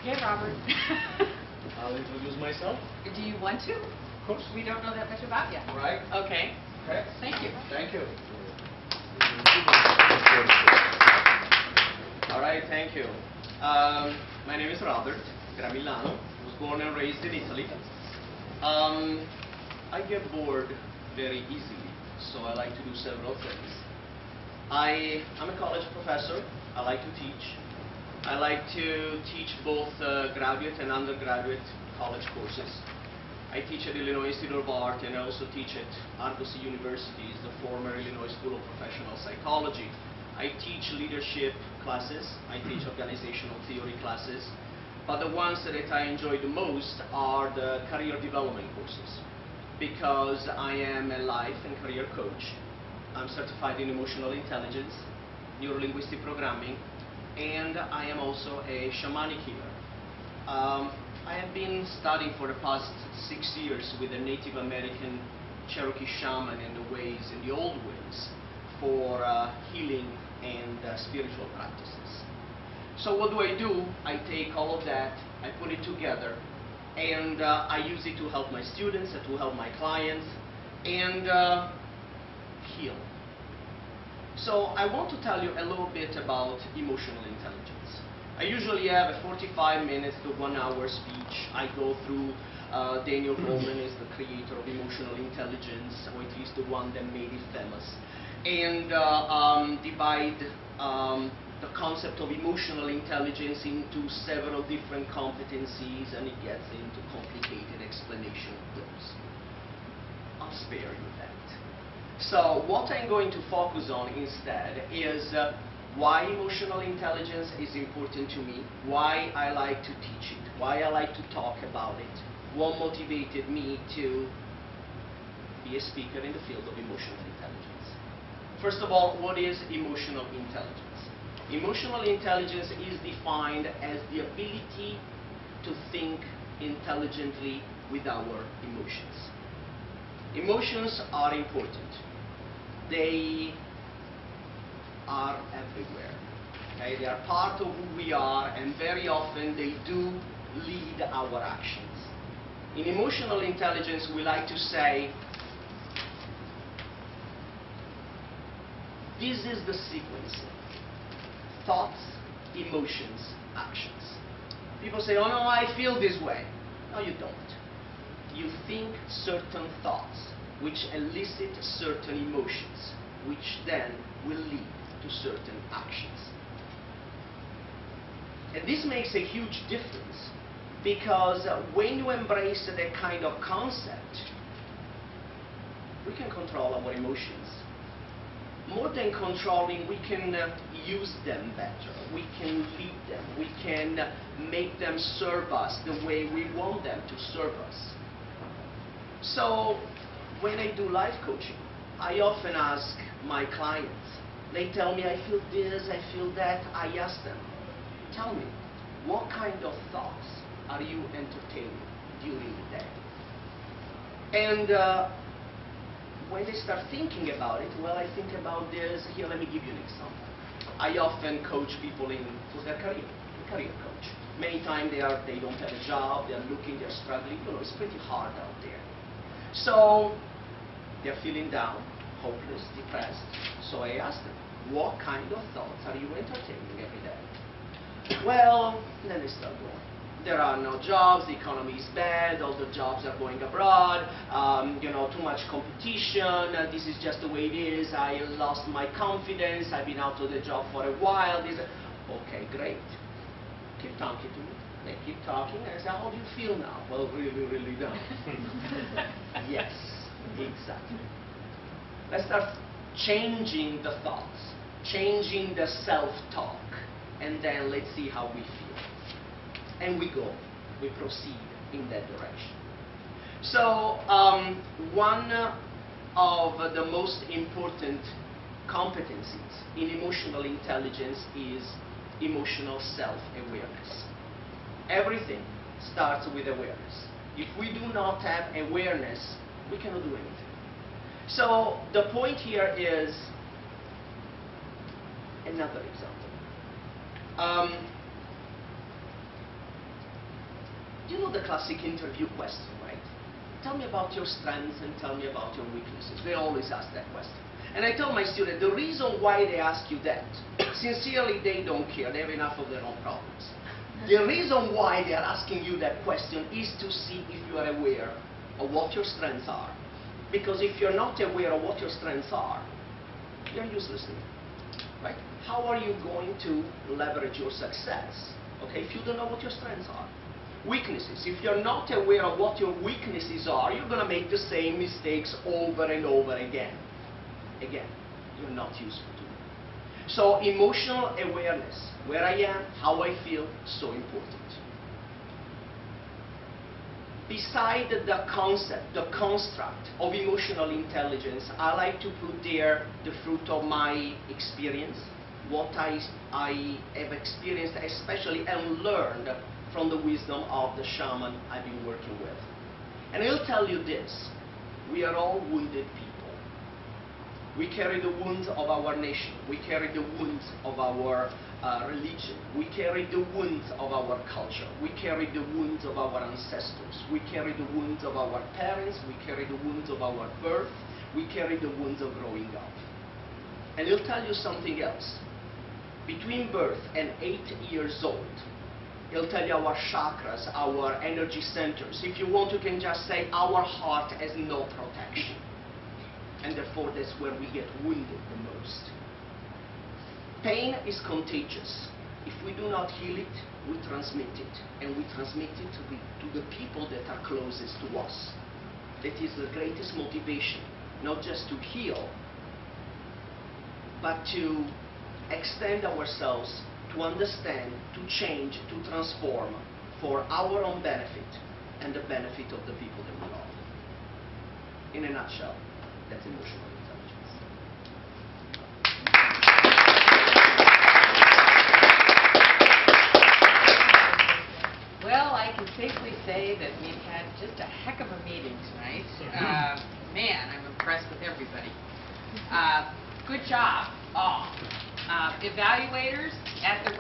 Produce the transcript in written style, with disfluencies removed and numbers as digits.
Okay, Robert. I'll introduce myself. Do you want to? Of course. We don't know that much about you. Right. Okay. Okay. Thank you. Thank you. All right, thank you. My name is Robert Gramillano. I was born and raised in Italy. I get bored very easily, so I like to do several things. I'm a college professor. I like to teach. I like to teach both graduate and undergraduate college courses. I teach at Illinois Institute of Art, and I also teach at Argosy University, the former Illinois School of Professional Psychology. I teach leadership classes. I teach organizational theory classes. But the ones that I enjoy the most are the career development courses, because I am a life and career coach. I'm certified in emotional intelligence, neuro-linguistic programming, and I am also a shamanic healer. I have been studying for the past 6 years with a Native American Cherokee shaman in the ways, in the old ways, for healing and spiritual practices. So what do? I take all of that, I put it together, and I use it to help my students and to help my clients, and heal. So I want to tell you a little bit about emotional intelligence. I usually have a 45 minutes to 1 hour speech. I go through Daniel Goleman is the creator of emotional intelligence, or at least the one that made it famous, and divide the concept of emotional intelligence into several different competencies, and it gets into complicated explanation of those. I'll spare you that. So what I'm going to focus on instead is why emotional intelligence is important to me, why I like to teach it, why I like to talk about it, what motivated me to be a speaker in the field of emotional intelligence. First of all, what is emotional intelligence? Emotional intelligence is defined as the ability to think intelligently with our emotions. Emotions are important. They are everywhere. Okay? They are part of who we are, and very often they do lead our actions. In emotional intelligence, we like to say, this is the sequence: thoughts, emotions, actions. People say, oh no, I feel this way. No, you don't. You think certain thoughts, which elicit certain emotions, which then will lead to certain actions. And this makes a huge difference, because when you embrace that kind of concept, we can control our emotions. More than controlling, we can use them better. We can lead them. We can make them serve us the way we want them to serve us. So when I do life coaching, I often ask my clients, they tell me, I feel this, I feel that. I ask them, tell me, what kind of thoughts are you entertaining during the day? And when they start thinking about it, well, I think about this. Here, let me give you an example. I often coach people for their career, a career coach. Many times they don't have a job, they're looking, they're struggling. You know, it's pretty hard out there. So they're feeling down, hopeless, depressed. So I ask them, what kind of thoughts are you entertaining every day? Well, then they start going. There are no jobs, the economy is bad, all the jobs are going abroad, you know, too much competition, this is just the way it is, I lost my confidence, I've been out of the job for a while. Okay, great. Keep talking to me. They keep talking, and I say, how do you feel now? Well, really, really down. Yes, exactly. Let's start changing the thoughts, changing the self-talk, and then let's see how we feel. And we proceed in that direction. So one of the most important competencies in emotional intelligence is emotional self-awareness. Everything starts with awareness. If we do not have awareness, we cannot do anything. So the point here is another example. you know the classic interview question, right? Tell me about your strengths and tell me about your weaknesses. They always ask that question. And I tell my students, the reason why they ask you that, sincerely, they don't care. They have enough of their own problems. The reason why they are asking you that question is to see if you are aware of what your strengths are. Because if you're not aware of what your strengths are, you're useless to me, right? How are you going to leverage your success, okay, if you don't know what your strengths are? Weaknesses. If you're not aware of what your weaknesses are, you're going to make the same mistakes over and over again. Again, you're not useful to me. So emotional awareness, where I am, how I feel, so important. Beside the concept, the construct of emotional intelligence, I like to put there the fruit of my experience, what I have experienced especially and learned from the wisdom of the shaman I've been working with. And I'll tell you this, we are all wounded people. We carry the wounds of our nation. We carry the wounds of our religion. We carry the wounds of our culture. We carry the wounds of our ancestors. We carry the wounds of our parents. We carry the wounds of our birth. We carry the wounds of growing up. And I'll tell you something else. Between birth and 8 years old, it'll tell you our chakras, our energy centers. If you want, you can just say our heart has no protection. And therefore, that's where we get wounded the most. Pain is contagious. If we do not heal it, we transmit it. And we transmit it to the people that are closest to us. That is the greatest motivation, not just to heal, but to extend ourselves, to understand, to change, to transform for our own benefit and the benefit of the people that we love. In a nutshell, that's emotional intelligence. Well, I can safely say that we've had just a heck of a meeting tonight. Man, I'm impressed with everybody. Good job, all. Evaluators at the